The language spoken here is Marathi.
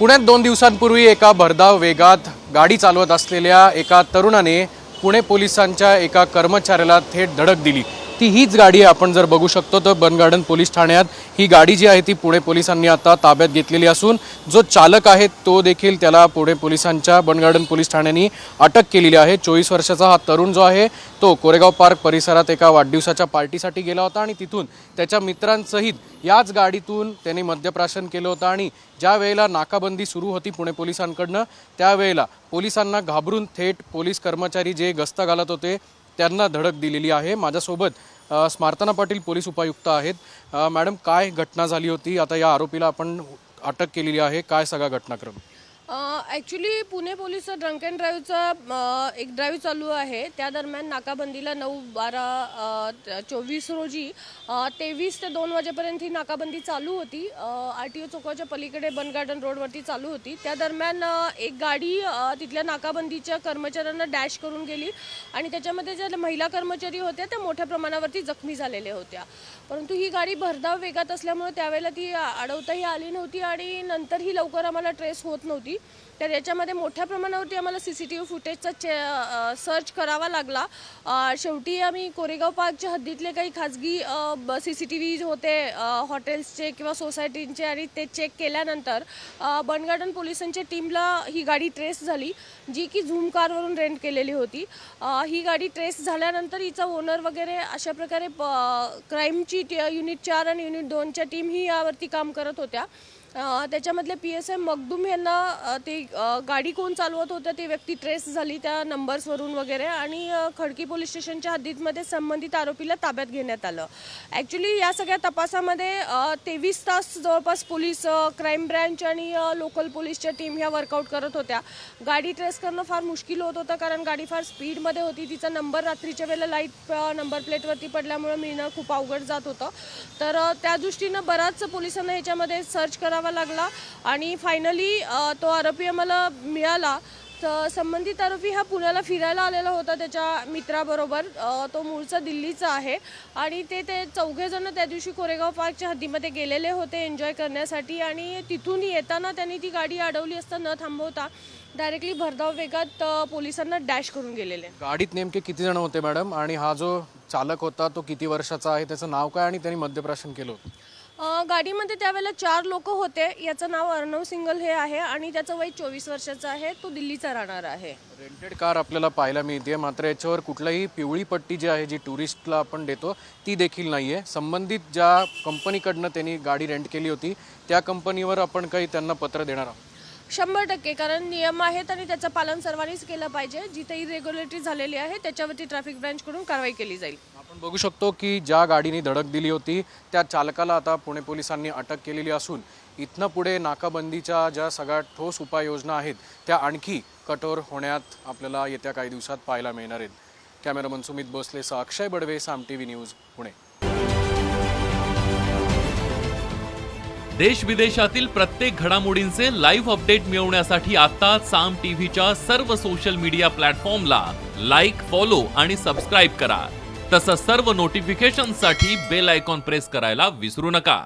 पुण्यात 2 दिवसांपूर्वी एका भरधाव वेगात गाडी चालवत असलेल्या एका तरुणाने पुणे पोलिसांच्या एका कर्मचाऱ्याला थेट धडक दिली। ती हीच गाडी आपण जर बघू शकतो तर बन गार्डन पोलीस ठाण्यात ही गाडी जी आहे ती पुणे पोलिसांनी आता ताब्यात घेतलेली असून जो चालक आहे तो देखील त्याला पुणे पोलिसांच्या बन गार्डन पोलीस ठाण्याने अटक केलेली आहे। 24 वर्षाचा हा तरुण जो आहे तो कोरेगाव पार्क परिसरात एका वाढदिवसाच्या पार्टीसाठी गेला होता आणि तिथून त्याच्या मित्रांसहित याच गाडीतून त्याने मद्यप्राशन केलं होतं आणि ज्या वेळेला नाकाबंदी सुरू होती पुणे पोलिसांकडनं त्यावेळेला पोलिसांना घाबरून थेट पोलीस कर्मचारी जे गस्त घालत होते त्यांना धडक दिलेली आहे। माझ्यासोबत स्मार्तना पाटील पोलीस उपायुक्त आहेत। मॅडम, काय घटना झाली होती? आता या आरोपीला आपण अटक केलेली आहे, काय सगळा घटनाक्रम? Actually Pune police drunk and ड्राईव्हचा एक ड्राईव्ह चालू आहे। त्या दरम्यान नाकाबंदीला 9/12/24 रोजी 23 ते 2 वाजेपर्यंत ही नाकाबंदी चालू होती। RTO चौकाच्या पलीकडे बन गार्डन रोडवरती चालू होती। त्या दरम्यान एक गाडी तिथल्या नाकाबंदीच्या कर्मचाऱ्यांना डॅश करून गेली आणि त्याच्यामध्ये ज्या महिला कर्मचारी होत्या त्या मोठ्या प्रमाणावरती जखमी झालेल्या होत्या। परंतु ही गाडी भरधाव वेगात असल्यामुळे त्यावेळेला ती अडवताही आली नव्हती आणि नंतर ही लवकर आम्हाला ट्रेस होत नव्हती। तर याच्यामध्ये मोठ्या प्रमाणावरती आम्हाला CCTV फुटेजचा सर्च करावा लागला। शेवटी आम्ही कोरेगाव पार्कच्या हद्दीतले काही खाजगी CCTV होते हॉटेल्सचे किंवा सोसायटींचे आणि ते चेक केल्यानंतर बन गार्डन पोलिसांच्या टीमला ही गाडी ट्रेस झाली जी की झूम कारवरून रेंट केलेली होती। ही गाडी ट्रेस झाल्यानंतर हिचा ओनर वगैरे अशा प्रकारे क्राईमची युनिट 4 आणि युनिट 2च्या टीम ही यावरती काम करत होत्या। त्याच्यामधले PSI मगदूम यांना ते गाडी कोण चालवत होतं ते व्यक्ती ट्रेस झाली त्या नंबर्सवरून वगैरे आणि खडकी पोलीस स्टेशनच्या हद्दीमध्ये संबंधित आरोपीला ताब्यात घेण्यात आलं। ॲक्च्युली या सगळ्या तपासामध्ये 23 तास जवळपास पोलीस क्राईम ब्रँच आणि लोकल पोलीसच्या टीम ह्या वर्कआउट करत होत्या। गाडी ट्रेस करणं फार मुश्किल होत होतं कारण गाडी फार स्पीडमध्ये होती। तिचा नंबर रात्रीच्या वेळेला लाईट नंबर प्लेटवरती पडल्यामुळे मिळणं खूप अवघड जात होतं। तर त्या दृष्टीनं बराच पोलिसांना ह्याच्यामध्ये सर्च करावा लागला आणि फायनली तो आरोपी आम्हाला मिळाला। तर संबंधित आरोपी हा पुण्याला फिरायला आलेला होता त्याच्या मित्राबरोबर। तो मूळचा दिल्लीचा आहे आणि ते चौघेजण त्या दिवशी कोरेगाव पार्कच्या हद्दीमध्ये गेलेले होते एन्जॉय करण्यासाठी आणि तिथून येताना त्यांनी ती गाडी अडवली असता न थांबवता डायरेक्टली भरधाव वेगात पोलिसांना डॅश करून गेलेले। गाडीत नेमके किती जण होते मॅडम आणि हा जो चालक होता तो किती वर्षाचा आहे, त्याचं नाव काय आणि त्यांनी मद्यप्राशन केलं होतं? गाडीमध्ये त्यावेळेला 4 लोक होते। याचं नाव अर्णव सिंगल हे आहे आणि त्याचं वय 24 वर्षाचं आहे। तो दिल्लीचा राहणार आहे। रेंटेड कार आपल्याला पाहायला मिळते, मात्र याच्यावर कुठलाही पिवळी पट्टी जी आहे जी टुरिस्टला आपण देतो ती देखील नाही आहे। संबंधित ज्या कंपनीकडनं त्यांनी गाडी रेंट केली होती त्या कंपनीवर आपण काही त्यांना पत्र देणार आहोत? 100% कारण नियम आहेत आणि त्याचं पालन सर्वांनीच केलं पाहिजे। जिथे इरेग्युलरिटी झालेली आहे त्याच्यावरती ट्रॅफिक ब्रँचकडून कारवाई केली जाईल। आपण बघू शकतो की ज्या गाडीने धडक दिली होती त्या चालकाला आता पुणे पोलिसांनी अटक केलेली असून इथनं पुढे नाकाबंदीच्या ज्या सगळ्या ठोस उपाययोजना आहेत त्या आणखी कठोर होण्यात आपल्याला येत्या काही दिवसात पाहायला मिळणार आहेत। कॅमेरामन सुमित भोसलेसह अक्षय बडवे, साम TV न्यूज, पुणे। देश विदेशातील प्रत्येक घडामोडींचे लाईव्ह अपडेट मिळवण्यासाठी आता साम टीव्हीच्या सर्व सोशल मीडिया प्लॅटफॉर्मला लाईक, फॉलो आणि सबस्क्राईब करा। तसंच सर्व नोटिफिकेशनसाठी बेल आयकॉन प्रेस करायला विसरू नका।